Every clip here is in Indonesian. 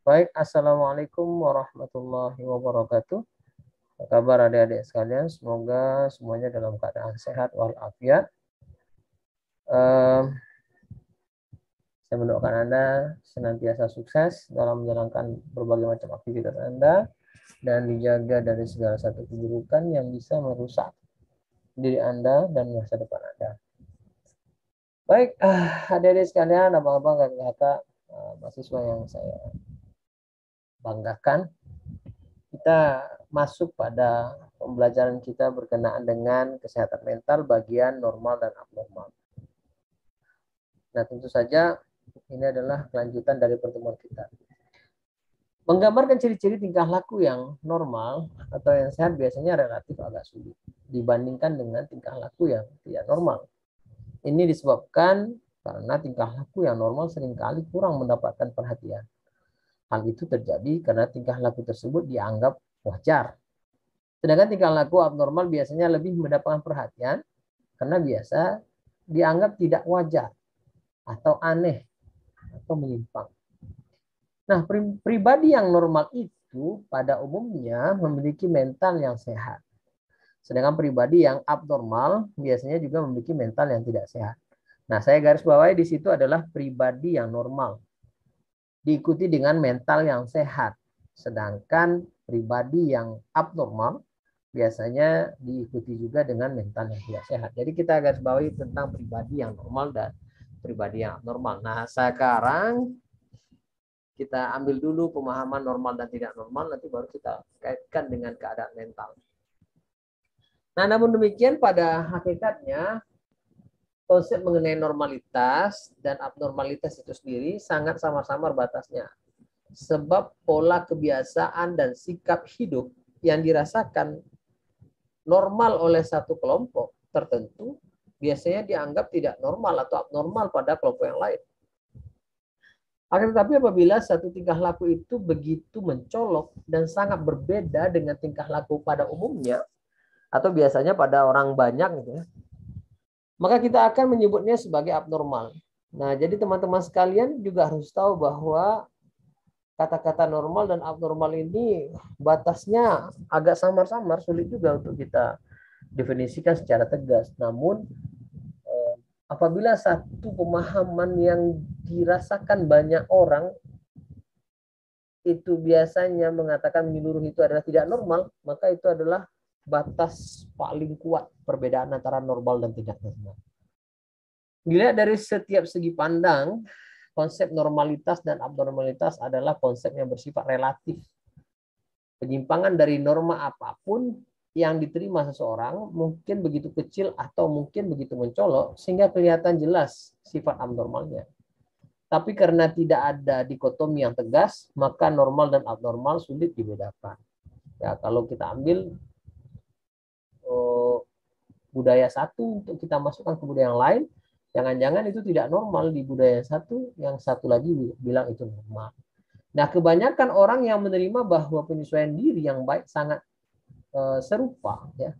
Baik, Assalamualaikum warahmatullahi wabarakatuh. Apa kabar adik-adik sekalian? Semoga semuanya dalam keadaan sehat walafiat. Saya mendoakan Anda senantiasa sukses dalam menjalankan berbagai macam aktivitas Anda dan dijaga dari segala satu keburukan yang bisa merusak diri Anda dan masa depan Anda. Baik, adik-adik sekalian, abang-abang, kakak-kakak, mahasiswa yang saya banggakan, kita masuk pada pembelajaran kita berkenaan dengan kesehatan mental bagian normal dan abnormal. Nah, tentu saja ini adalah kelanjutan dari pertemuan kita. Menggambarkan ciri-ciri tingkah laku yang normal atau yang sehat biasanya relatif agak sulit dibandingkan dengan tingkah laku yang tidak normal. Ini disebabkan karena tingkah laku yang normal seringkali kurang mendapatkan perhatian. Hal itu terjadi karena tingkah laku tersebut dianggap wajar. Sedangkan tingkah laku abnormal biasanya lebih mendapatkan perhatian karena biasa dianggap tidak wajar atau aneh atau menyimpang. Nah, pribadi yang normal itu pada umumnya memiliki mental yang sehat. Sedangkan pribadi yang abnormal biasanya juga memiliki mental yang tidak sehat. Nah, saya garis bawahi di situ adalah pribadi yang normal diikuti dengan mental yang sehat. Sedangkan pribadi yang abnormal biasanya diikuti juga dengan mental yang tidak sehat. Jadi kita garis bawahi tentang pribadi yang normal dan pribadi yang abnormal. Nah, sekarang kita ambil dulu pemahaman normal dan tidak normal, nanti baru kita kaitkan dengan keadaan mental. Nah, namun demikian pada hakikatnya konsep mengenai normalitas dan abnormalitas itu sendiri sangat samar-samar batasnya. Sebab pola kebiasaan dan sikap hidup yang dirasakan normal oleh satu kelompok tertentu biasanya dianggap tidak normal atau abnormal pada kelompok yang lain. Akan tetapi apabila satu tingkah laku itu begitu mencolok dan sangat berbeda dengan tingkah laku pada umumnya atau biasanya pada orang banyak gitu ya, maka kita akan menyebutnya sebagai abnormal. Nah, jadi teman-teman sekalian juga harus tahu bahwa kata-kata normal dan abnormal ini batasnya agak samar-samar, sulit juga untuk kita definisikan secara tegas. Namun apabila satu pemahaman yang dirasakan banyak orang itu biasanya mengatakan menyeluruh itu adalah tidak normal, maka itu adalah batas paling kuat perbedaan antara normal dan tidak normal. Dilihat dari setiap segi pandang, konsep normalitas dan abnormalitas adalah konsep yang bersifat relatif. Penyimpangan dari norma apapun yang diterima seseorang mungkin begitu kecil atau mungkin begitu mencolok sehingga kelihatan jelas sifat abnormalnya. Tapi karena tidak ada dikotomi yang tegas, maka normal dan abnormal sulit dibedakan. Ya, kalau kita ambil budaya satu untuk kita masukkan ke budaya yang lain, jangan-jangan itu tidak normal di budaya satu, yang satu lagi bilang itu normal. Nah, kebanyakan orang yang menerima bahwa penyesuaian diri yang baik sangat serupa ya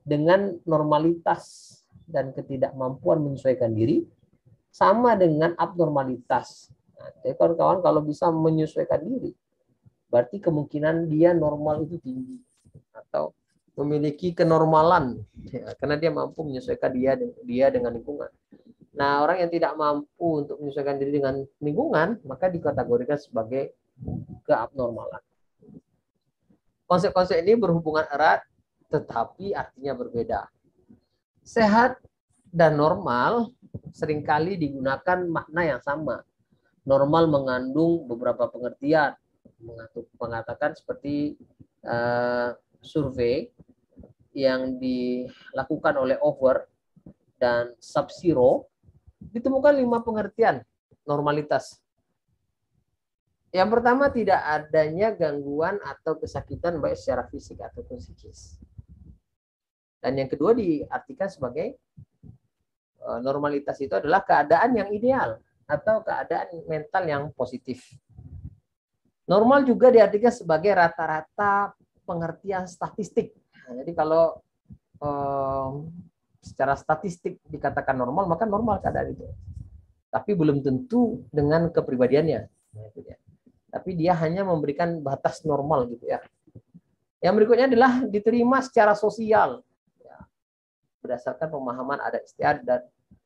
dengan normalitas dan ketidakmampuan menyesuaikan diri sama dengan abnormalitas. Nah, jadi kawan-kawan kalau bisa menyesuaikan diri, berarti kemungkinan dia normal itu tinggi atau memiliki kenormalan ya, karena dia mampu menyesuaikan dia dengan lingkungan. Nah, orang yang tidak mampu untuk menyesuaikan diri dengan lingkungan maka dikategorikan sebagai keabnormalan. Konsep-konsep ini berhubungan erat tetapi artinya berbeda. Sehat dan normal seringkali digunakan makna yang sama. Normal mengandung beberapa pengertian, mengatakan seperti survei yang dilakukan oleh Over dan Sub-Zero, ditemukan 5 pengertian normalitas. Yang pertama, tidak adanya gangguan atau kesakitan baik secara fisik ataupun psikis. Dan yang kedua diartikan sebagai normalitas itu adalah keadaan yang ideal atau keadaan mental yang positif. Normal juga diartikan sebagai rata-rata pengertian statistik. Nah, jadi kalau secara statistik dikatakan normal, maka normal keadaan itu. Tapi belum tentu dengan kepribadiannya. Nah, itu dia. tapi dia hanya memberikan batas normal gitu ya. Yang berikutnya adalah diterima secara sosial, ya, berdasarkan pemahaman adat istiadat,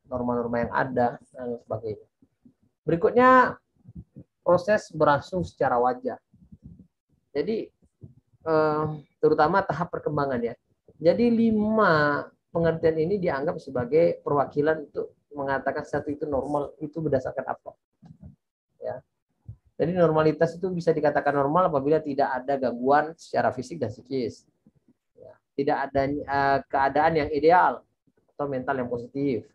norma-norma yang ada, dan sebagainya. Berikutnya proses berlangsung secara wajar. Jadi terutama tahap perkembangan ya. Jadi 5 pengertian ini dianggap sebagai perwakilan untuk mengatakan satu itu normal itu berdasarkan apa. Ya. Jadi normalitas itu bisa dikatakan normal apabila tidak ada gangguan secara fisik dan psikis. Ya. Tidak ada keadaan yang ideal atau mental yang positif.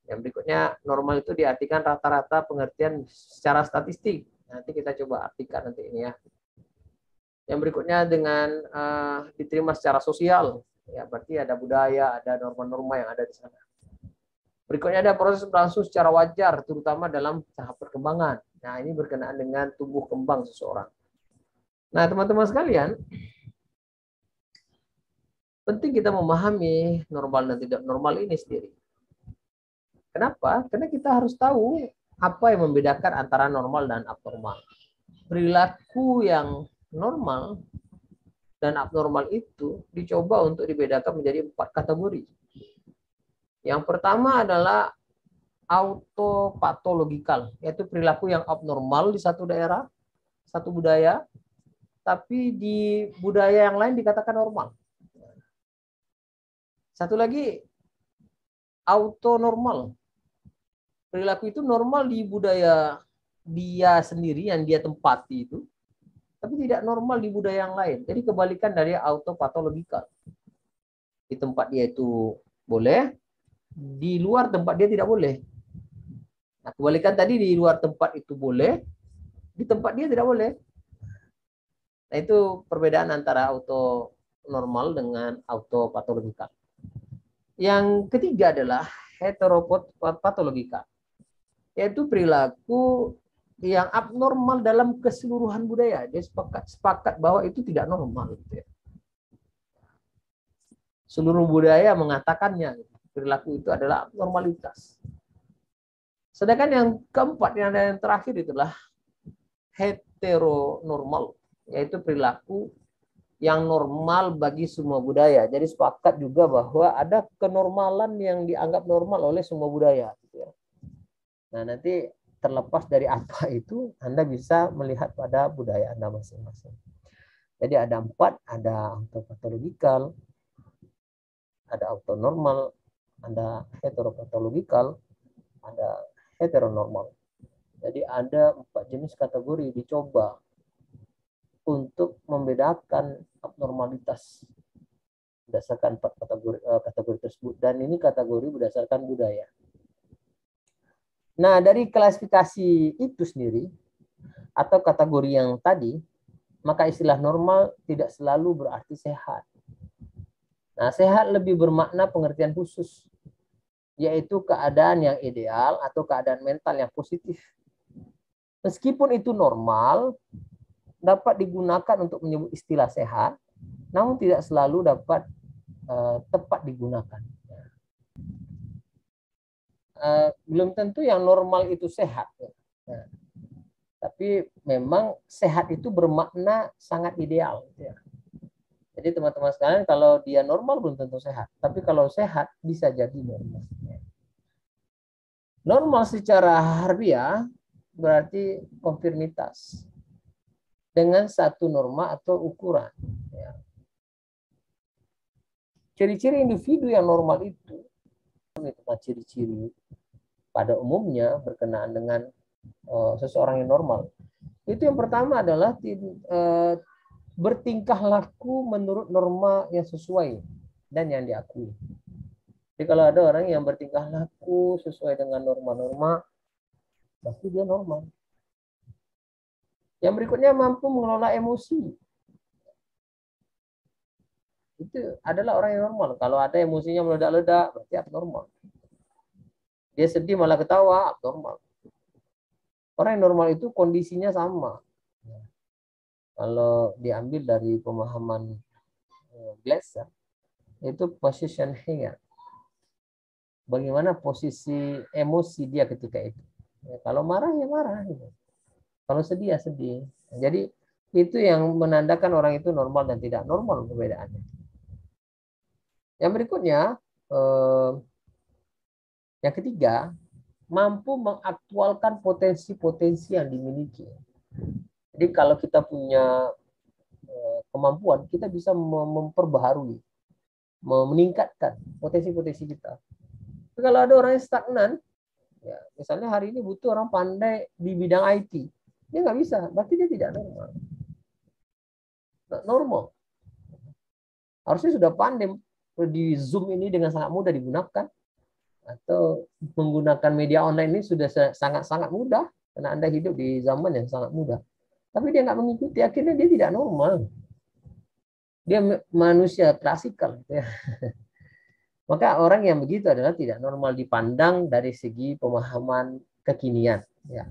Yang berikutnya normal itu diartikan rata-rata pengertian secara statistik. Nanti kita coba artikan nanti ini ya. Yang berikutnya dengan diterima secara sosial, ya berarti ada budaya, ada norma-norma yang ada di sana. Berikutnya ada proses berlangsung secara wajar, terutama dalam tahap perkembangan. Nah ini berkenaan dengan tumbuh kembang seseorang. Nah teman-teman sekalian, penting kita memahami normal dan tidak normal ini sendiri. Kenapa? Karena kita harus tahu apa yang membedakan antara normal dan abnormal. Perilaku yang normal dan abnormal itu dicoba untuk dibedakan menjadi 4 kategori. Yang pertama adalah autopatologikal, yaitu perilaku yang abnormal di satu daerah, satu budaya, tapi di budaya yang lain dikatakan normal. Satu lagi autonormal. Perilaku itu normal di budaya dia sendiri yang dia tempati itu, tapi tidak normal di budaya yang lain. Jadi kebalikan dari autopatologikal. Di tempat dia itu boleh, di luar tempat dia tidak boleh. Nah, kebalikan tadi di luar tempat itu boleh, di tempat dia tidak boleh. Nah, itu perbedaan antara autonormal dengan autopatologikal. Yang ketiga adalah heteropatologikal, yaitu perilaku yang abnormal dalam keseluruhan budaya. Dia sepakat bahwa itu tidak normal. Gitu ya. Seluruh budaya mengatakannya. Perilaku itu adalah abnormalitas. Sedangkan yang keempat, yang terakhir itulah heteronormal, yaitu perilaku yang normal bagi semua budaya. Jadi sepakat juga bahwa ada kenormalan yang dianggap normal oleh semua budaya. Gitu ya. Nah nanti terlepas dari apa itu, Anda bisa melihat pada budaya Anda masing-masing. Jadi ada 4, ada autopatologikal, ada autonormal, ada heteropatologikal, ada heteronormal. Jadi ada 4 jenis kategori dicoba untuk membedakan abnormalitas berdasarkan 4 kategori tersebut. Dan ini kategori berdasarkan budaya. Nah, dari klasifikasi itu sendiri, atau kategori yang tadi, maka istilah normal tidak selalu berarti sehat. Nah, sehat lebih bermakna pengertian khusus, yaitu keadaan yang ideal atau keadaan mental yang positif. Meskipun itu normal, dapat digunakan untuk menyebut istilah sehat, namun tidak selalu dapat tepat digunakan. Belum tentu yang normal itu sehat. Nah, tapi memang sehat itu bermakna sangat ideal. Jadi teman-teman sekalian, kalau dia normal belum tentu sehat. Tapi kalau sehat bisa jadi normal. Normal secara harfiah berarti konfirmitas dengan satu norma atau ukuran. Ciri-ciri individu yang normal itu ciri-ciri pada umumnya berkenaan dengan seseorang yang normal. Itu yang pertama adalah bertingkah laku menurut norma yang sesuai dan yang diakui. Jadi kalau ada orang yang bertingkah laku sesuai dengan norma-norma, pasti dia normal. Yang berikutnya mampu mengelola emosi. Itu adalah orang yang normal. Kalau ada emosinya meledak-ledak, berarti abnormal. Dia sedih malah ketawa, abnormal. Orang yang normal itu kondisinya sama. Kalau diambil dari pemahaman Glasser, itu positioning. Bagaimana posisi emosi dia ketika itu. Ya, kalau marah ya marah. Gitu. Kalau sedih ya sedih. Jadi itu yang menandakan orang itu normal dan tidak normal perbedaannya. Yang berikutnya, yang ketiga, mampu mengaktualkan potensi-potensi yang dimiliki. Jadi kalau kita punya kemampuan, kita bisa memperbaharui, meningkatkan potensi-potensi kita. Tapi kalau ada orang yang stagnan, ya, misalnya hari ini butuh orang pandai di bidang IT, dia nggak bisa, berarti dia tidak normal. Nggak normal. Harusnya sudah pandai di Zoom ini dengan sangat mudah digunakan, atau menggunakan media online ini sudah sangat-sangat mudah, karena Anda hidup di zaman yang sangat mudah. Tapi dia nggak mengikuti, akhirnya dia tidak normal. Dia manusia klasikal. Gitu ya. Maka orang yang begitu adalah tidak normal dipandang dari segi pemahaman kekinian. Ya.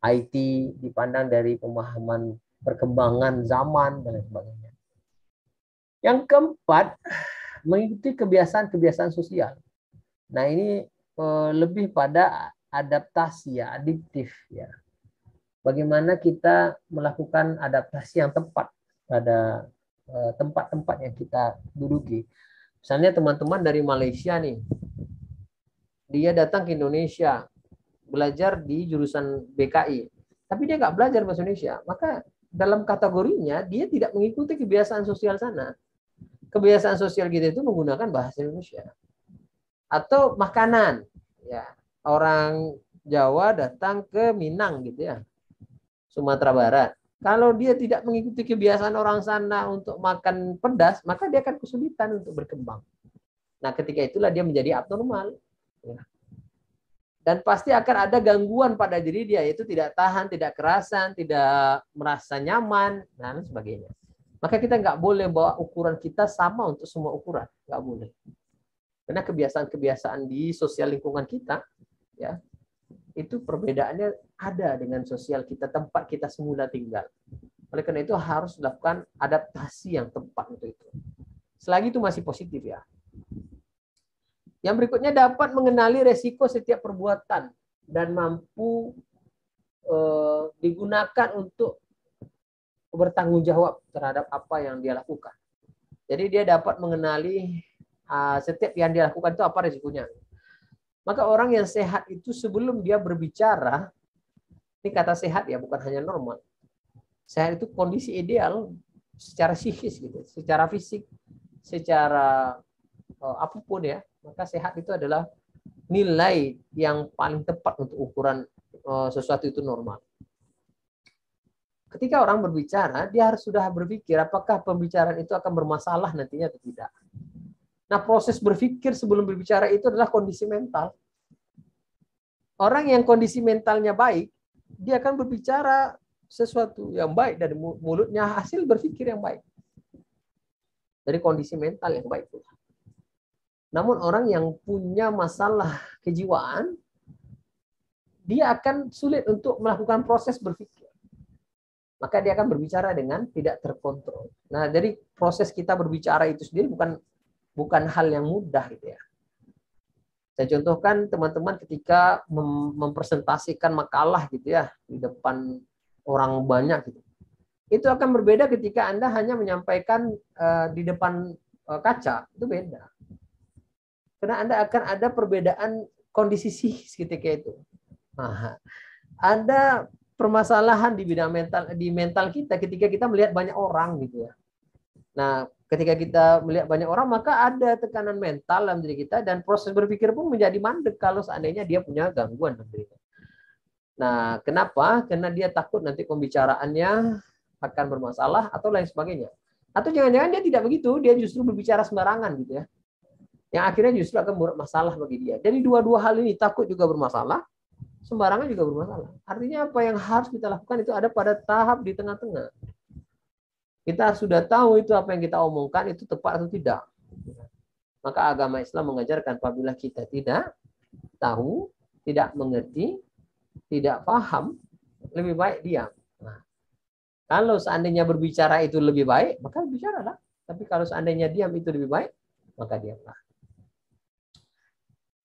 IT dipandang dari pemahaman perkembangan zaman dan lain sebagainya. Yang keempat, mengikuti kebiasaan-kebiasaan sosial. Nah ini lebih pada adaptasi ya, adiktif ya. Bagaimana kita melakukan adaptasi yang tepat pada tempat-tempat yang kita duduki. Misalnya teman-teman dari Malaysia nih, dia datang ke Indonesia, belajar di jurusan BKI, tapi dia nggak belajar bahasa Indonesia, maka dalam kategorinya dia tidak mengikuti kebiasaan sosial sana. Kebiasaan sosial kita itu menggunakan bahasa Indonesia. Atau makanan, ya orang Jawa datang ke Minang gitu ya, Sumatera Barat. Kalau dia tidak mengikuti kebiasaan orang sana untuk makan pedas, maka dia akan kesulitan untuk berkembang. Nah, ketika itulah dia menjadi abnormal. Ya. Dan pasti akan ada gangguan pada diri dia, yaitu tidak tahan, tidak kerasan, tidak merasa nyaman, dan sebagainya. Maka kita nggak boleh bawa ukuran kita sama untuk semua ukuran. Nggak boleh. Karena kebiasaan-kebiasaan di sosial lingkungan kita, ya, itu perbedaannya ada dengan sosial kita, tempat kita semula tinggal. Oleh karena itu harus dilakukan adaptasi yang tepat untuk itu. Selagi itu masih positif ya. Yang berikutnya, dapat mengenali resiko setiap perbuatan dan mampu digunakan untuk bertanggung jawab terhadap apa yang dia lakukan. Jadi dia dapat mengenali setiap yang dia lakukan itu apa resikonya. Maka orang yang sehat itu sebelum dia berbicara, ini kata sehat ya, bukan hanya normal. Sehat itu kondisi ideal secara psikis gitu, secara fisik, secara apapun ya. Maka sehat itu adalah nilai yang paling tepat untuk ukuran sesuatu itu normal. Ketika orang berbicara, dia harus sudah berpikir apakah pembicaraan itu akan bermasalah nantinya atau tidak. Nah, proses berpikir sebelum berbicara itu adalah kondisi mental. Orang yang kondisi mentalnya baik, dia akan berbicara sesuatu yang baik dari mulutnya, hasil berpikir yang baik. Dari kondisi mental yang baik. Namun orang yang punya masalah kejiwaan, dia akan sulit untuk melakukan proses berpikir. Maka dia akan berbicara dengan tidak terkontrol. Nah, dari proses kita berbicara itu sendiri bukan hal yang mudah gitu ya. Saya contohkan teman-teman ketika mempresentasikan makalah gitu ya di depan orang banyak gitu. Itu akan berbeda ketika Anda hanya menyampaikan di depan kaca, itu beda. Karena Anda akan ada perbedaan kondisi psikis ketika itu. Nah, ada permasalahan di bidang mental kita ketika kita melihat banyak orang gitu ya. Nah, ketika kita melihat banyak orang, maka ada tekanan mental dalam diri kita dan proses berpikir pun menjadi mandek kalau seandainya dia punya gangguan dalam diri. Nah, kenapa? Karena dia takut nanti pembicaraannya akan bermasalah atau lain sebagainya. Atau jangan-jangan dia tidak begitu, dia justru berbicara sembarangan gitu ya. Yang akhirnya justru akan bermasalah bagi dia. Jadi dua-dua hal ini, takut juga bermasalah, sembarangan juga bermasalah. Artinya apa yang harus kita lakukan itu ada pada tahap di tengah-tengah. Kita sudah tahu itu apa yang kita omongkan itu tepat atau tidak. Maka agama Islam mengajarkan apabila kita tidak tahu, tidak mengerti, tidak paham, lebih baik diam. Nah, kalau seandainya berbicara itu lebih baik, maka bicaralah. Tapi kalau seandainya diam itu lebih baik, maka diamlah.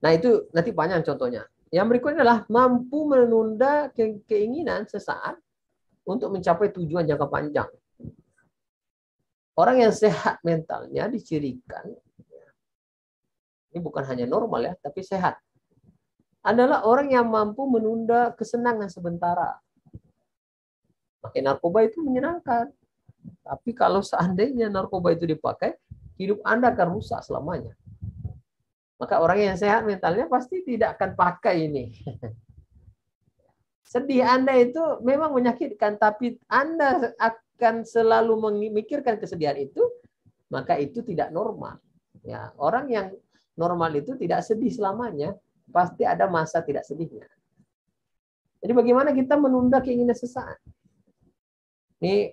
Nah, itu nanti banyak contohnya. Yang berikutnya adalah mampu menunda keinginan sesaat untuk mencapai tujuan jangka panjang. Orang yang sehat mentalnya dicirikan, ini bukan hanya normal ya, tapi sehat, adalah orang yang mampu menunda kesenangan sementara. Pakai narkoba itu menyenangkan. Tapi kalau seandainya narkoba itu dipakai, hidup Anda akan rusak selamanya. Maka orang yang sehat mentalnya pasti tidak akan pakai ini. Sedih Anda itu memang menyakitkan, tapi Anda akan selalu memikirkan kesedihan itu, maka itu tidak normal. Ya, orang yang normal itu tidak sedih selamanya, pasti ada masa tidak sedihnya. Jadi bagaimana kita menunda keinginan sesaat? Ini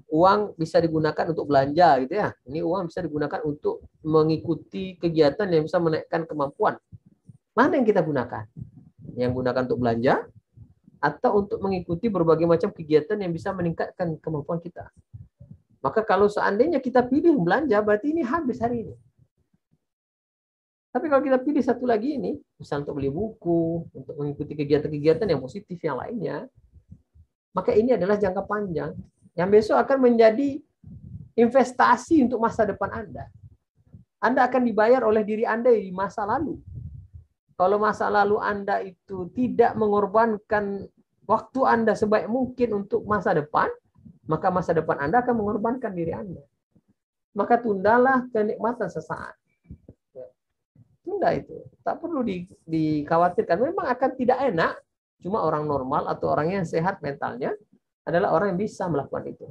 uang bisa digunakan untuk belanja gitu ya. Ini uang bisa digunakan untuk mengikuti kegiatan yang bisa menaikkan kemampuan. Mana yang kita gunakan? Yang gunakan untuk belanja atau untuk mengikuti berbagai macam kegiatan yang bisa meningkatkan kemampuan kita. Maka kalau seandainya kita pilih belanja, berarti ini habis hari ini. Tapi kalau kita pilih satu lagi ini, misalnya untuk beli buku, untuk mengikuti kegiatan-kegiatan yang positif yang lainnya, maka ini adalah jangka panjang yang besok akan menjadi investasi untuk masa depan Anda. Anda akan dibayar oleh diri Anda di masa lalu. Kalau masa lalu Anda itu tidak mengorbankan waktu Anda sebaik mungkin untuk masa depan, maka masa depan Anda akan mengorbankan diri Anda. Maka tundalah kenikmatan sesaat. Tunda itu. Tak perlu dikhawatirkan. Memang akan tidak enak, cuma orang normal atau orang yang sehat mentalnya adalah orang yang bisa melakukan itu.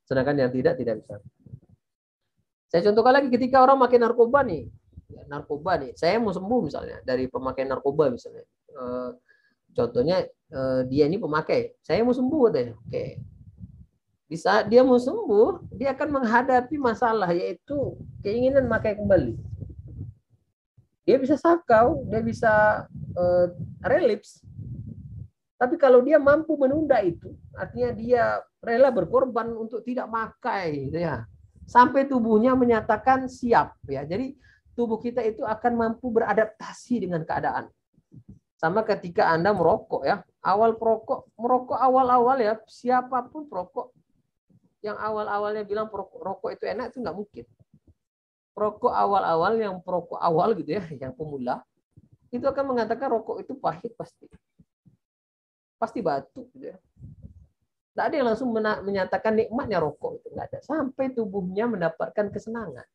Sedangkan yang tidak bisa. Saya contohkan lagi ketika orang makin narkoba nih. Saya mau sembuh misalnya dari pemakaian narkoba misalnya. Contohnya dia ini pemakai. Saya mau sembuh deh. Oke. Di saat dia mau sembuh, dia akan menghadapi masalah yaitu keinginan memakai kembali. Dia bisa sakau, dia bisa relapse. Tapi kalau dia mampu menunda itu, artinya dia rela berkorban untuk tidak makai, gitu ya. Sampai tubuhnya menyatakan siap, ya. Jadi tubuh kita itu akan mampu beradaptasi dengan keadaan. Sama ketika Anda merokok, ya. Merokok awal-awal ya, siapapun perokok yang awal-awalnya bilang rokok itu enak itu nggak mungkin. Perokok awal-awal yang perokok awal gitu ya, yang pemula, itu akan mengatakan rokok itu pahit pasti batuk gitu ya. Tidak ada yang langsung menyatakan nikmatnya rokok itu, nggak ada. Sampai tubuhnya mendapatkan kesenangan.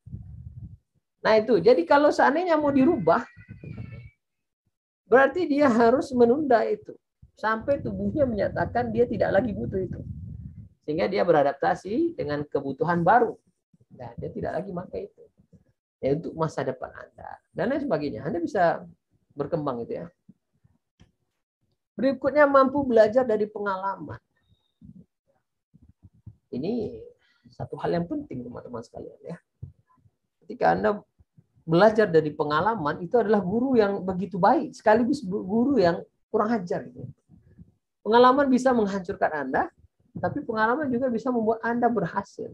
Nah itu, jadi kalau seandainya mau dirubah, berarti dia harus menunda itu sampai tubuhnya menyatakan dia tidak lagi butuh itu, sehingga dia beradaptasi dengan kebutuhan baru. Nah, dia tidak lagi pakai itu. Ya untuk masa depan Anda dan lain sebagainya. Anda bisa berkembang itu ya. Berikutnya mampu belajar dari pengalaman. Ini satu hal yang penting teman-teman sekalian ya. Ketika Anda belajar dari pengalaman, itu adalah guru yang begitu baik, sekaligus guru yang kurang ajar. Pengalaman bisa menghancurkan Anda, tapi pengalaman juga bisa membuat Anda berhasil.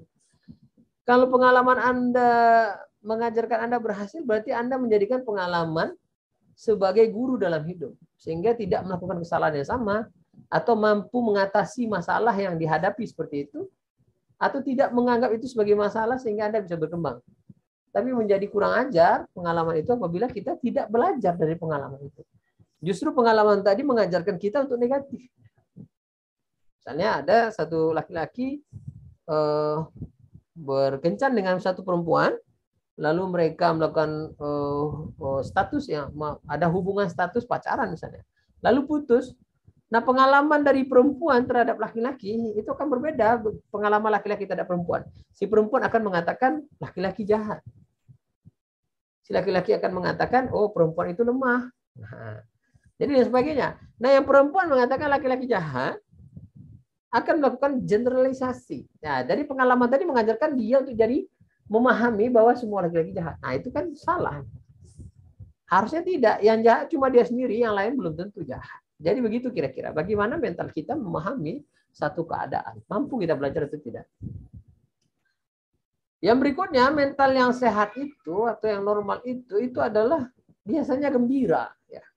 Kalau pengalaman Anda mengajarkan Anda berhasil, berarti Anda menjadikan pengalaman sebagai guru dalam hidup. Sehingga tidak melakukan kesalahan yang sama, atau mampu mengatasi masalah yang dihadapi seperti itu, atau tidak menganggap itu sebagai masalah sehingga Anda bisa berkembang. Tapi menjadi kurang ajar pengalaman itu apabila kita tidak belajar dari pengalaman itu. Justru pengalaman tadi mengajarkan kita untuk negatif. Misalnya ada satu laki-laki berkencan dengan satu perempuan, lalu mereka melakukan status ya, ada hubungan status pacaran misalnya, lalu putus. Nah pengalaman dari perempuan terhadap laki-laki itu akan berbeda. Pengalaman laki-laki terhadap perempuan, si perempuan akan mengatakan laki-laki jahat, si laki-laki akan mengatakan oh perempuan itu lemah. Nah, jadi dan sebagainya. Nah yang perempuan mengatakan laki-laki jahat akan melakukan generalisasi. Nah, dari pengalaman tadi mengajarkan dia untuk jadi memahami bahwa semua laki-laki jahat. Nah, itu kan salah. Harusnya tidak. Yang jahat cuma dia sendiri, yang lain belum tentu jahat. Jadi begitu kira-kira. Bagaimana mental kita memahami satu keadaan. Mampu kita belajar atau tidak. Yang berikutnya, mental yang sehat itu atau yang normal itu adalah biasanya gembira. Ya.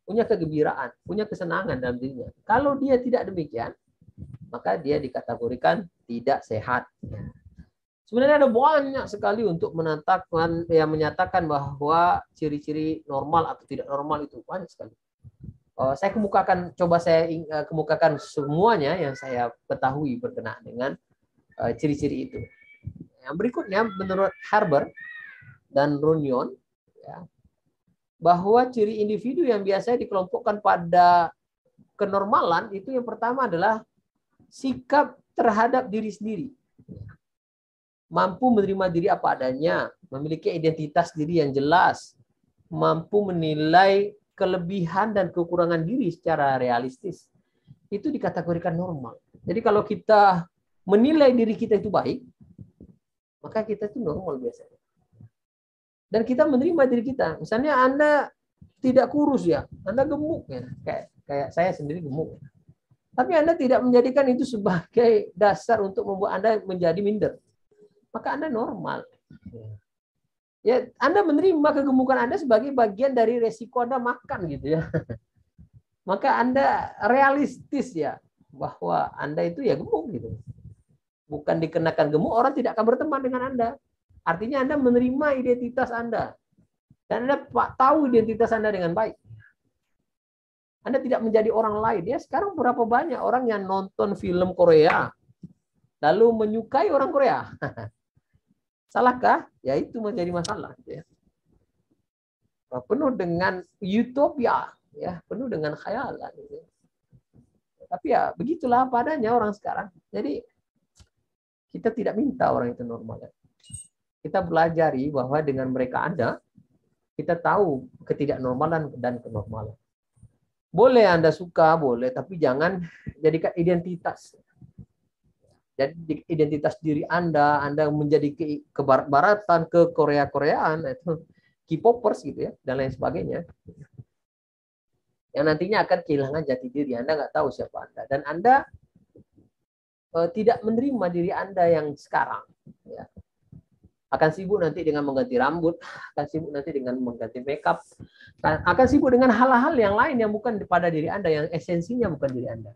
punya kegembiraan, punya kesenangan dalam dirinya. Kalau dia tidak demikian, maka dia dikategorikan tidak sehat. Sebenarnya ada banyak sekali untuk menyatakan bahwa ciri-ciri normal atau tidak normal itu banyak sekali. Saya kemukakan semuanya yang saya ketahui berkenaan dengan ciri-ciri itu. Yang berikutnya menurut Harber dan Runyon, ya, bahwa ciri individu yang biasanya dikelompokkan pada kenormalan itu yang pertama adalah sikap terhadap diri sendiri. Mampu menerima diri apa adanya, memiliki identitas diri yang jelas, mampu menilai kelebihan dan kekurangan diri secara realistis. Itu dikategorikan normal. Jadi kalau kita menilai diri kita itu baik, maka kita itu normal biasanya. Dan kita menerima diri kita. Misalnya Anda tidak kurus ya, Anda gemuk ya, kayak saya sendiri gemuk. Tapi Anda tidak menjadikan itu sebagai dasar untuk membuat Anda menjadi minder. Maka Anda normal. Ya, Anda menerima kegemukan Anda sebagai bagian dari resiko Anda makan gitu ya. Maka Anda realistis ya bahwa Anda itu ya gemuk gitu. Bukan dikenakan gemuk, orang tidak akan berteman dengan Anda. Artinya Anda menerima identitas Anda. Dan Anda tahu identitas Anda dengan baik. Anda tidak menjadi orang lain. Ya, sekarang berapa banyak orang yang nonton film Korea lalu menyukai orang Korea. Salahkah? Ya itu menjadi masalah. Ya. Penuh dengan utopia, ya, penuh dengan khayalan. Ya. Tapi ya begitulah padanya orang sekarang. Jadi kita tidak minta orang itu normal. Ya. Kita pelajari bahwa dengan mereka ada, kita tahu ketidaknormalan dan kenormalan. Boleh Anda suka, boleh, tapi jangan jadikan identitas. Jadi identitas diri Anda menjadi ke barat-baratan, ke Korea-Koreaan, itu K-popers gitu ya, dan lain sebagainya. Yang nantinya akan kehilangan jati diri. Anda nggak tahu siapa Anda. Dan Anda tidak menerima diri Anda yang sekarang. Ya. Akan sibuk nanti dengan mengganti rambut, akan sibuk nanti dengan mengganti makeup, akan sibuk dengan hal-hal yang lain yang bukan pada diri Anda, yang esensinya bukan diri Anda.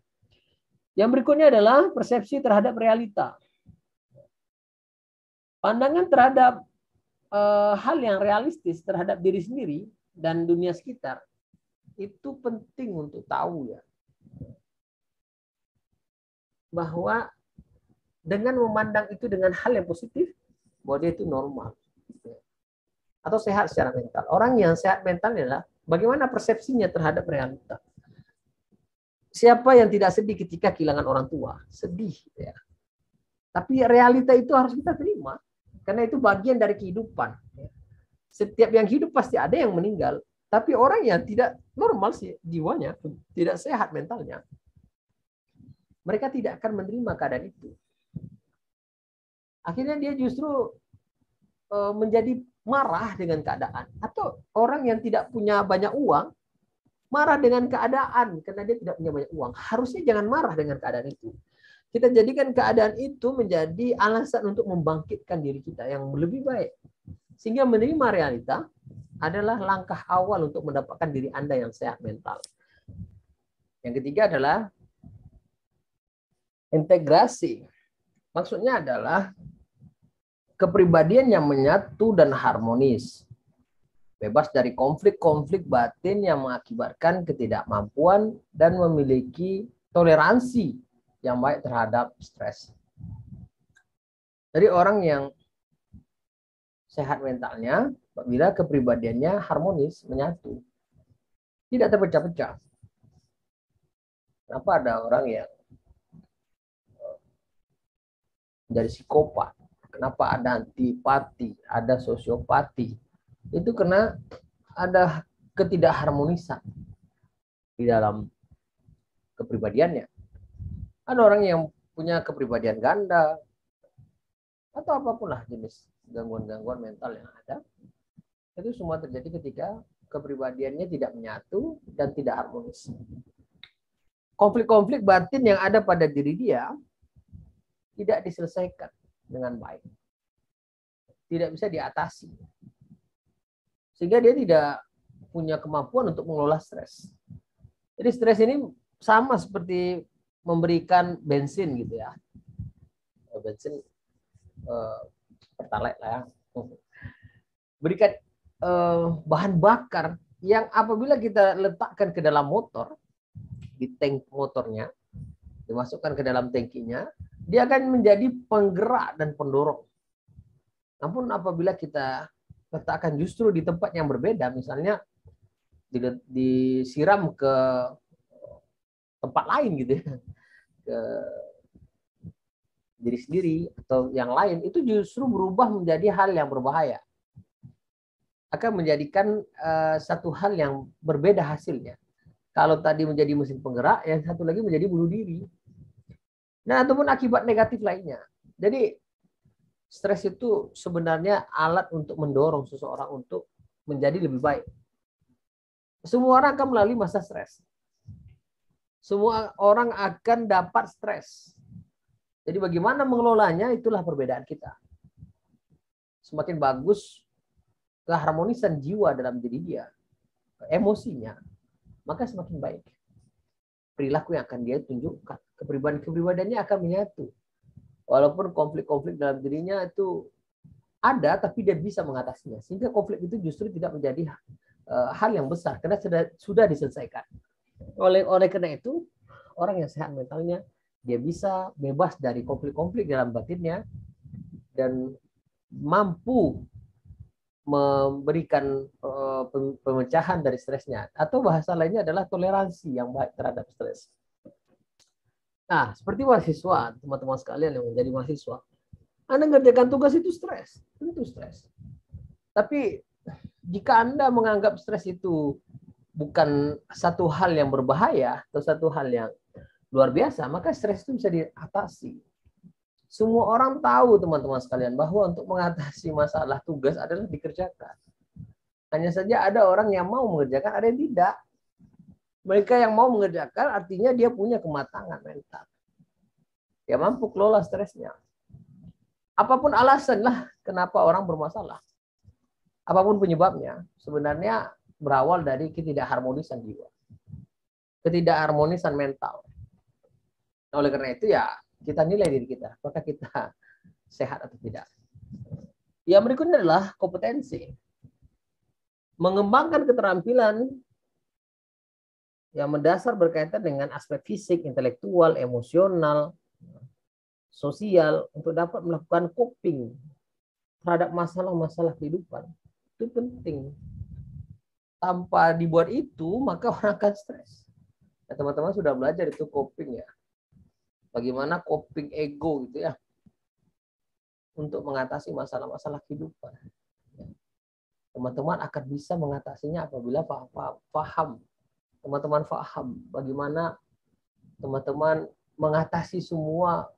Yang berikutnya adalah persepsi terhadap realita. Pandangan terhadap hal yang realistis terhadap diri sendiri dan dunia sekitar itu penting untuk tahu ya. Bahwa dengan memandang itu dengan hal yang positif, bahwa dia itu normal. Atau sehat secara mental. Orang yang sehat mental adalah bagaimana persepsinya terhadap realita. Siapa yang tidak sedih ketika kehilangan orang tua? Sedih. Ya. Tapi realita itu harus kita terima. Karena itu bagian dari kehidupan. Setiap yang hidup pasti ada yang meninggal. Tapi orang yang tidak normal sih jiwanya, tidak sehat mentalnya, mereka tidak akan menerima keadaan itu. Akhirnya dia justru menjadi marah dengan keadaan. Atau orang yang tidak punya banyak uang, marah dengan keadaan karena dia tidak punya banyak uang. Harusnya jangan marah dengan keadaan itu. Kita jadikan keadaan itu menjadi alasan untuk membangkitkan diri kita yang lebih baik. Sehingga menerima realita adalah langkah awal untuk mendapatkan diri Anda yang sehat mental. Yang ketiga adalah integrasi. Maksudnya adalah kepribadian yang menyatu dan harmonis. Bebas dari konflik-konflik batin yang mengakibatkan ketidakmampuan dan memiliki toleransi yang baik terhadap stres. Jadi orang yang sehat mentalnya, apabila kepribadiannya harmonis, menyatu, tidak terpecah-pecah. Kenapa ada orang yang menjadi psikopat? Kenapa ada antipati, ada sosiopati? Itu karena ada ketidakharmonisan di dalam kepribadiannya. Ada orang yang punya kepribadian ganda atau apapun lah jenis gangguan-gangguan mental yang ada. Itu semua terjadi ketika kepribadiannya tidak menyatu dan tidak harmonis. Konflik-konflik batin yang ada pada diri dia tidak diselesaikan dengan baik. Tidak bisa diatasi. Sehingga dia tidak punya kemampuan untuk mengelola stres. Jadi stres ini sama seperti memberikan bensin gitu ya. Bensin pertalite lah ya. Berikan bahan bakar yang apabila kita letakkan ke dalam motor, di tank motornya, dimasukkan ke dalam tangkinya, dia akan menjadi penggerak dan pendorong. Namun apabila kita letakkan justru di tempat yang berbeda, misalnya disiram ke tempat lain gitu ya, ke diri sendiri atau yang lain, itu justru berubah menjadi hal yang berbahaya. Akan menjadikan satu hal yang berbeda hasilnya. Kalau tadi menjadi mesin penggerak, yang satu lagi menjadi bunuh diri. Nah, ataupun akibat negatif lainnya. Jadi stres itu sebenarnya alat untuk mendorong seseorang untuk menjadi lebih baik. Semua orang akan melalui masa stres. Semua orang akan dapat stres. Jadi bagaimana mengelolanya, itulah perbedaan kita. Semakin bagus keharmonisan jiwa dalam diri dia, emosinya, maka semakin baik perilaku yang akan dia tunjukkan. Kepribadiannya akan menyatu. Walaupun konflik-konflik dalam dirinya itu ada, tapi dia bisa mengatasinya. Sehingga konflik itu justru tidak menjadi hal yang besar, karena sudah diselesaikan. Oleh karena itu, orang yang sehat mentalnya, dia bisa bebas dari konflik-konflik dalam batinnya dan mampu memberikan pemecahan dari stresnya. Atau bahasa lainnya adalah toleransi yang baik terhadap stres. Nah, seperti mahasiswa, teman-teman sekalian yang menjadi mahasiswa, Anda mengerjakan tugas itu stres. Itu stres. Tapi jika Anda menganggap stres itu bukan satu hal yang berbahaya atau satu hal yang luar biasa, maka stres itu bisa diatasi. Semua orang tahu, teman-teman sekalian, bahwa untuk mengatasi masalah tugas adalah dikerjakan. Hanya saja ada orang yang mau mengerjakan, ada yang tidak. Mereka yang mau mengerjakan artinya dia punya kematangan mental. Dia mampu kelola stresnya. Apapun alasan lah kenapa orang bermasalah. Apapun penyebabnya, sebenarnya berawal dari ketidakharmonisan jiwa. Ketidakharmonisan mental. Oleh karena itu ya, kita nilai diri kita, apakah kita sehat atau tidak. Yang berikutnya adalah kompetensi. Mengembangkan keterampilan yang mendasar berkaitan dengan aspek fisik, intelektual, emosional, sosial, untuk dapat melakukan coping terhadap masalah-masalah kehidupan. Itu penting. Tanpa dibuat itu, maka orang akan stres. Nah, teman-teman sudah belajar itu coping ya. Bagaimana coping ego gitu ya, untuk mengatasi masalah-masalah kehidupan. Teman-teman akan bisa mengatasinya apabila paham. Teman-teman paham bagaimana teman-teman mengatasi semua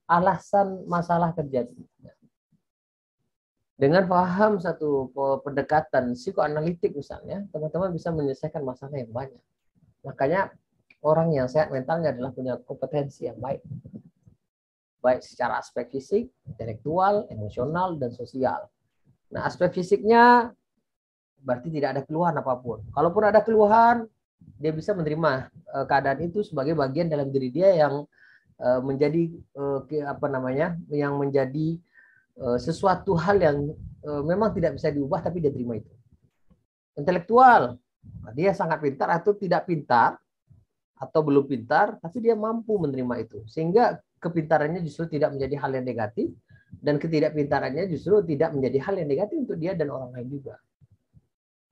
alasan masalah terjadi. Dengan paham satu pendekatan psikoanalitik misalnya, teman-teman bisa menyelesaikan masalah yang banyak. Makanya orang yang sehat mentalnya adalah punya kompetensi yang baik. Baik secara aspek fisik, intelektual, emosional, dan sosial. Nah, aspek fisiknya berarti tidak ada keluhan apapun. Kalaupun ada keluhan, dia bisa menerima keadaan itu sebagai bagian dalam diri dia yang menjadi yang menjadi sesuatu hal yang memang tidak bisa diubah, tapi dia terima itu. Intelektual, dia sangat pintar atau tidak pintar, atau belum pintar, tapi dia mampu menerima itu. Sehingga kepintarannya justru tidak menjadi hal yang negatif, dan ketidakpintarannya justru tidak menjadi hal yang negatif untuk dia dan orang lain juga.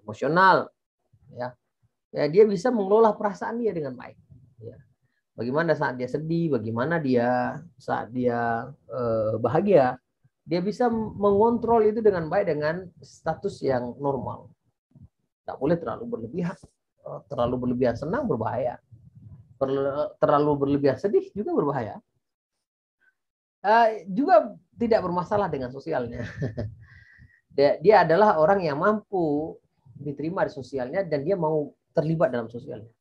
Emosional, ya dia bisa mengelola perasaan dia dengan baik. Ya. Bagaimana saat dia sedih, bagaimana dia saat dia bahagia, dia bisa mengontrol itu dengan baik dengan status yang normal. Tak boleh terlalu berlebihan. Terlalu berlebihan senang berbahaya. Terlalu berlebihan sedih juga berbahaya. Juga tidak bermasalah dengan sosialnya. Dia adalah orang yang mampu diterima di sosialnya dan dia mau terlibat dalam sosialnya.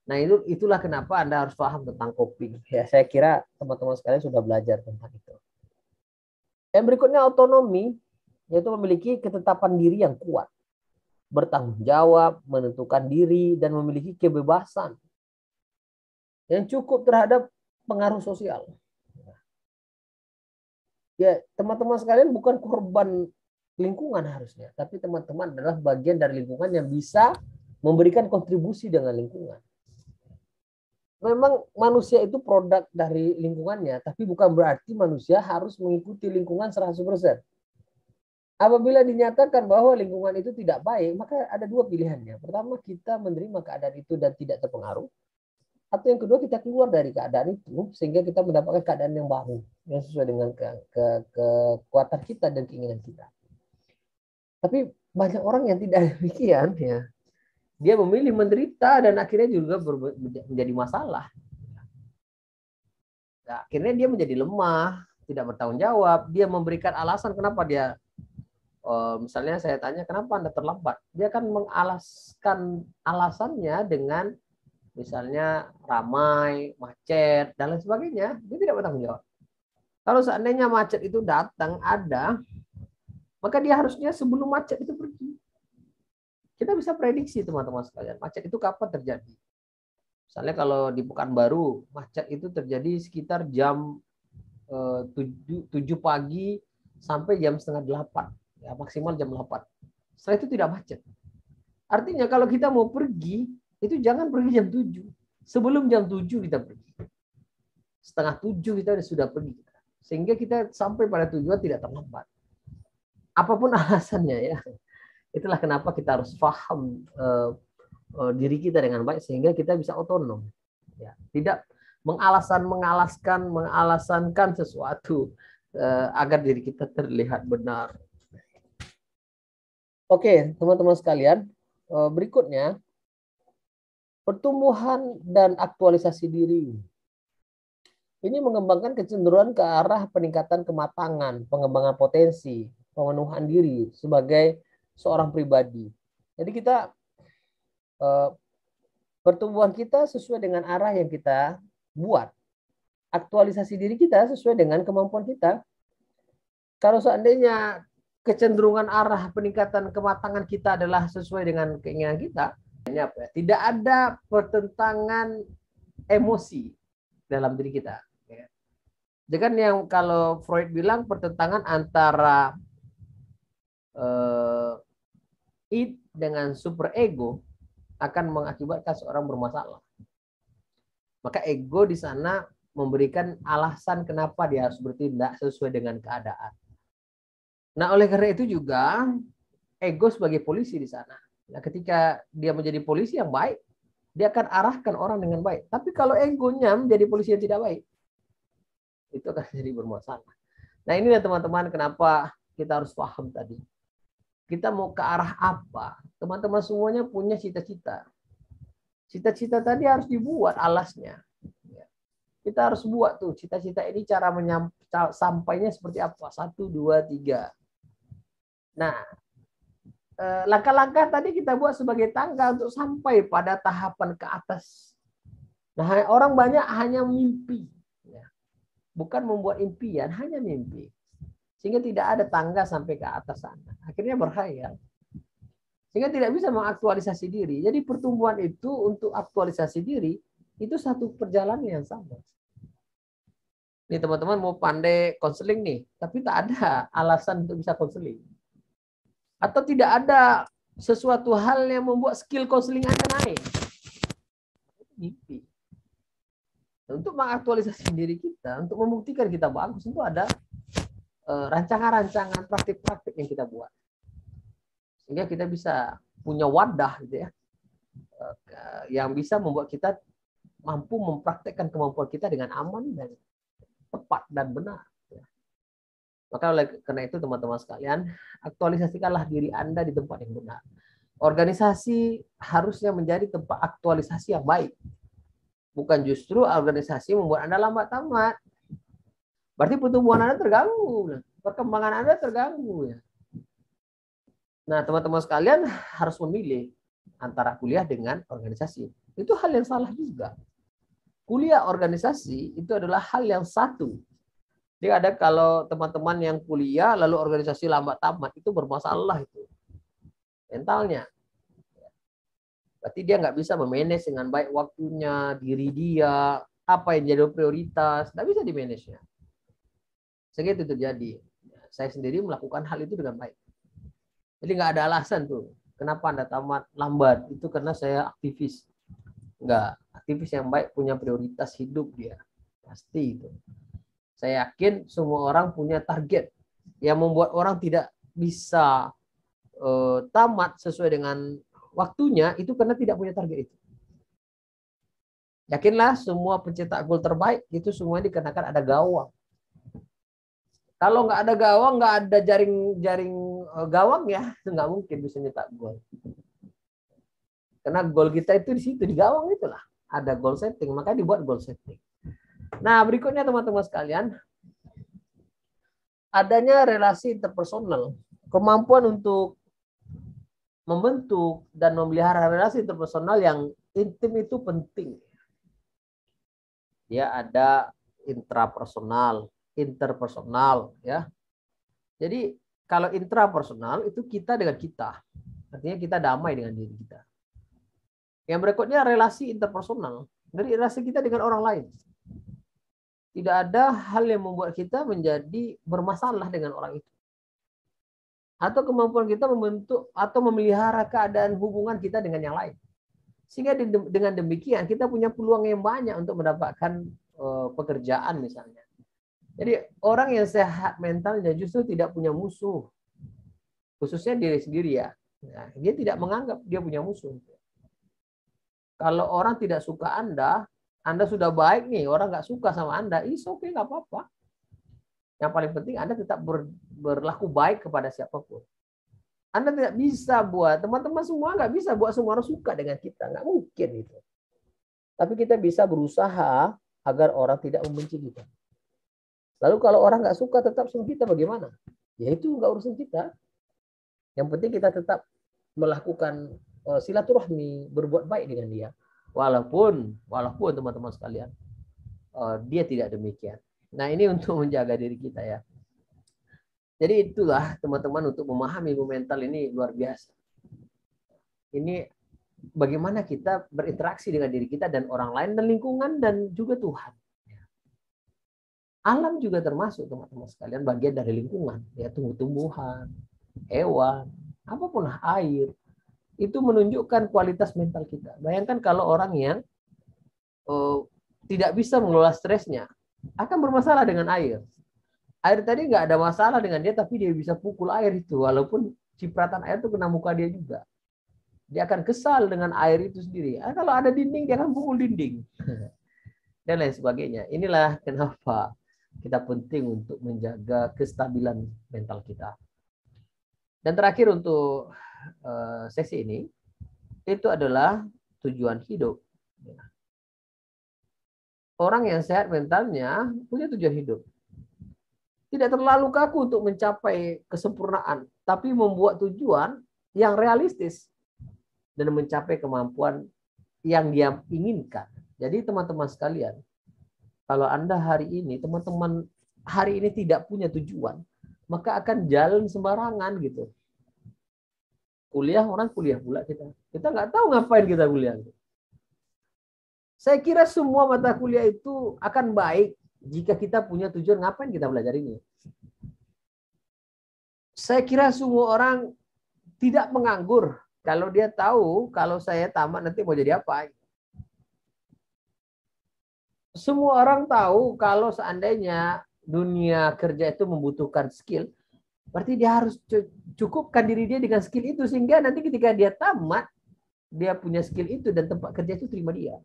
Nah, itulah kenapa Anda harus paham tentang coping. Ya, saya kira teman-teman sekalian sudah belajar tentang itu. Yang berikutnya autonomi, yaitu memiliki ketetapan diri yang kuat. bertanggung jawab, menentukan diri, dan memiliki kebebasan yang cukup terhadap pengaruh sosial. Ya, teman-teman sekalian bukan korban lingkungan harusnya, tapi teman-teman adalah bagian dari lingkungan yang bisa memberikan kontribusi dengan lingkungan. Memang manusia itu produk dari lingkungannya, tapi bukan berarti manusia harus mengikuti lingkungan 100%. Apabila dinyatakan bahwa lingkungan itu tidak baik, maka ada dua pilihannya. Pertama, kita menerima keadaan itu dan tidak terpengaruh. Atau yang kedua, kita keluar dari keadaan itu sehingga kita mendapatkan keadaan yang baru, yang sesuai dengan kekuatan kita dan keinginan kita. Tapi banyak orang yang tidak demikian, ya. Dia memilih menderita dan akhirnya juga menjadi masalah. Nah, akhirnya dia menjadi lemah, tidak bertanggung jawab. Dia memberikan alasan kenapa dia, misalnya saya tanya kenapa Anda terlambat. Dia akan mengalaskan alasannya dengan misalnya ramai, macet, dan lain sebagainya. Dia tidak bertanggung jawab. Kalau seandainya macet itu datang, ada, maka dia harusnya sebelum macet itu pergi. Kita bisa prediksi teman-teman sekalian, macet itu kapan terjadi. Misalnya kalau di Pekanbaru, macet itu terjadi sekitar jam 7 pagi sampai jam setengah 8. Ya, maksimal jam 8. Setelah itu tidak macet. Artinya kalau kita mau pergi, itu jangan pergi jam 7. Sebelum jam 7 kita pergi. Setengah 7 kita sudah pergi. Sehingga kita sampai pada tujuan tidak terlambat. Apapun alasannya ya. Itulah kenapa kita harus paham diri kita dengan baik sehingga kita bisa otonom. Ya, tidak mengalasankan sesuatu agar diri kita terlihat benar. Oke, teman-teman sekalian, berikutnya pertumbuhan dan aktualisasi diri. Ini mengembangkan kecenderungan ke arah peningkatan kematangan, pengembangan potensi, pemenuhan diri sebagai seorang pribadi. Jadi kita pertumbuhan kita sesuai dengan arah yang kita buat. Aktualisasi diri kita sesuai dengan kemampuan kita. Kalau seandainya kecenderungan arah peningkatan kematangan kita adalah sesuai dengan keinginan kita, tidak ada pertentangan emosi dalam diri kita. Jangan yang kalau Freud bilang pertentangan antara id dengan superego akan mengakibatkan seorang bermasalah. Maka ego di sana memberikan alasan kenapa dia harus bertindak sesuai dengan keadaan. Nah, oleh karena itu juga ego sebagai polisi di sana. Nah, ketika dia menjadi polisi yang baik, dia akan arahkan orang dengan baik. Tapi kalau egonya menjadi polisi yang tidak baik, itu akan jadi bermasalah. Nah, inilah teman-teman kenapa kita harus paham tadi. Kita mau ke arah apa? Teman-teman semuanya punya cita-cita. Cita-cita tadi harus dibuat alasnya. Kita harus buat tuh cita-cita ini cara sampainya seperti apa? 1, 2, 3. Nah, langkah-langkah tadi kita buat sebagai tangga untuk sampai pada tahapan ke atas. Nah, orang banyak hanya mimpi. Bukan membuat impian, hanya mimpi. Sehingga tidak ada tangga sampai ke atas sana. Akhirnya berkhayal. Sehingga tidak bisa mengaktualisasi diri. Jadi pertumbuhan itu untuk aktualisasi diri, itu satu perjalanan yang sama. Nih teman-teman mau pandai konseling nih, tapi tak ada alasan untuk bisa konseling. Atau tidak ada sesuatu hal yang membuat skill konseling Anda naik. Mimpi. Untuk mengaktualisasi diri kita, untuk membuktikan kita bagus, itu ada rancangan-rancangan, praktik-praktik yang kita buat. Sehingga kita bisa punya wadah gitu ya, yang bisa membuat kita mampu mempraktekkan kemampuan kita dengan aman dan tepat dan benar. Maka oleh karena itu teman-teman sekalian, aktualisasikanlah diri Anda di tempat yang benar. Organisasi harusnya menjadi tempat aktualisasi yang baik. Bukan justru organisasi membuat Anda lambat tamat. Berarti pertumbuhan Anda terganggu, perkembangan Anda terganggu ya. Nah, teman-teman sekalian harus memilih antara kuliah dengan organisasi. Itu hal yang salah juga. Kuliah organisasi itu adalah hal yang satu. Jadi ada kalau teman-teman yang kuliah lalu organisasi lambat tamat itu bermasalah itu. Mentalnya. Berarti dia nggak bisa memanage dengan baik waktunya, diri dia, apa yang jadi prioritas, nggak bisa di-manage-nya. Sehingga itu terjadi. Saya sendiri melakukan hal itu dengan baik. Jadi nggak ada alasan tuh, kenapa Anda tamat lambat, itu karena saya aktivis. Nggak, aktivis yang baik punya prioritas hidup dia. Pasti itu. Saya yakin semua orang punya target yang membuat orang tidak bisa tamat sesuai dengan waktunya, itu karena tidak punya target itu. Yakinlah semua pencetak gol terbaik itu semua dikarenakan ada gawang. Kalau nggak ada gawang, nggak ada jaring gawang ya, nggak mungkin bisa nyetak gol. Karena gol kita itu di situ, di gawang itulah. Ada goal setting, makanya dibuat goal setting. Nah, berikutnya teman-teman sekalian, adanya relasi interpersonal, kemampuan untuk membentuk dan memelihara relasi interpersonal yang intim itu penting. Ya, ada intrapersonal, interpersonal, ya. Jadi kalau intrapersonal itu kita dengan kita, artinya kita damai dengan diri kita. Yang berikutnya relasi interpersonal, dari relasi kita dengan orang lain. Tidak ada hal yang membuat kita menjadi bermasalah dengan orang itu. Atau kemampuan kita membentuk atau memelihara keadaan hubungan kita dengan yang lain. Sehingga dengan demikian kita punya peluang yang banyak untuk mendapatkan pekerjaan misalnya. Jadi orang yang sehat mentalnya justru tidak punya musuh. Khususnya diri sendiri ya. Nah, dia tidak menganggap dia punya musuh. Kalau orang tidak suka Anda sudah baik nih, orang nggak suka sama Anda, oke, nggak apa-apa. Yang paling penting Anda tetap berlaku baik kepada siapapun. Anda tidak bisa buat, teman-teman semua nggak bisa buat semua orang suka dengan kita. Nggak mungkin itu. Tapi kita bisa berusaha agar orang tidak membenci kita. Lalu kalau orang nggak suka tetap sama kita bagaimana? Ya itu nggak urusan kita. Yang penting kita tetap melakukan silaturahmi, berbuat baik dengan dia. Walaupun teman-teman sekalian, dia tidak demikian. Nah, ini untuk menjaga diri kita ya. Jadi itulah teman-teman, untuk memahami ilmu mental ini luar biasa. Ini bagaimana kita berinteraksi dengan diri kita dan orang lain dan lingkungan dan juga Tuhan. Alam juga termasuk teman-teman sekalian bagian dari lingkungan, ya, tumbuh-tumbuhan, hewan, apapun, air. Itu menunjukkan kualitas mental kita. Bayangkan kalau orang yang tidak bisa mengelola stresnya, akan bermasalah dengan air. Air tadi nggak ada masalah dengan dia, tapi dia bisa pukul air itu, walaupun cipratan air itu kena muka dia juga. Dia akan kesal dengan air itu sendiri. Kalau ada dinding, dia akan pukul dinding. Dan lain sebagainya. Inilah kenapa kita penting untuk menjaga kestabilan mental kita. Dan terakhir untuk sesi ini, itu adalah tujuan hidup. Orang yang sehat mentalnya punya tujuan hidup. Tidak terlalu kaku untuk mencapai kesempurnaan, tapi membuat tujuan yang realistis dan mencapai kemampuan yang dia inginkan. Jadi teman-teman sekalian, kalau Anda hari ini, teman-teman hari ini tidak punya tujuan, maka akan jalan sembarangan gitu. Kuliah, orang kuliah pula kita. Kita nggak tahu ngapain kita kuliah. Saya kira semua mata kuliah itu akan baik jika kita punya tujuan ngapain kita belajar ini. Saya kira semua orang tidak menganggur kalau dia tahu kalau saya tamat nanti mau jadi apa. Semua orang tahu kalau seandainya dunia kerja itu membutuhkan skill, berarti dia harus cukupkan diri dia dengan skill itu, sehingga nanti ketika dia tamat, dia punya skill itu dan tempat kerja itu terima dia.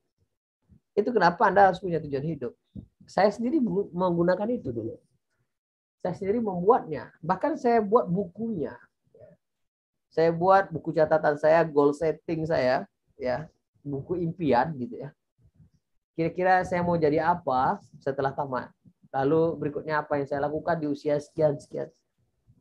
Itu kenapa Anda harus punya tujuan hidup. Saya sendiri menggunakan itu dulu. Saya sendiri membuatnya. Bahkan saya buat bukunya. Saya buat buku catatan saya, goal setting saya, ya, buku impian gitu ya. Kira-kira saya mau jadi apa setelah tamat. Lalu berikutnya apa yang saya lakukan di usia sekian-sekian.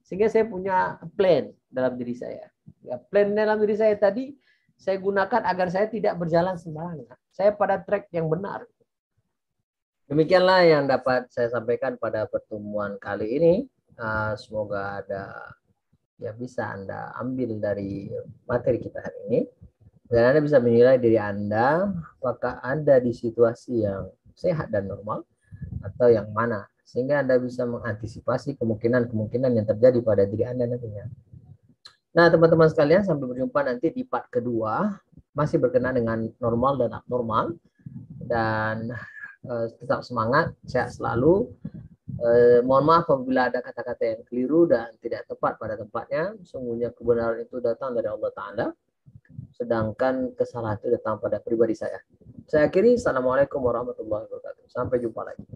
Sehingga saya punya plan dalam diri saya. Ya, plan dalam diri saya tadi saya gunakan agar saya tidak berjalan sembarangan. Saya pada track yang benar. Demikianlah yang dapat saya sampaikan pada pertemuan kali ini. Semoga ada yang bisa Anda ambil dari materi kita hari ini. Dan Anda bisa menilai diri Anda, apakah Anda di situasi yang sehat dan normal, atau yang mana. Sehingga Anda bisa mengantisipasi kemungkinan-kemungkinan yang terjadi pada diri Anda nantinya. Nah, teman-teman sekalian, sampai berjumpa nanti di part kedua. Masih berkenaan dengan normal dan abnormal. Dan tetap semangat, sehat selalu. Mohon maaf apabila ada kata-kata yang keliru dan tidak tepat pada tempatnya. Sungguhnya kebenaran itu datang dari Allah Ta'ala. Sedangkan kesalahan itu datang pada pribadi saya. Saya akhiri. Assalamualaikum warahmatullahi wabarakatuh. Sampai jumpa lagi.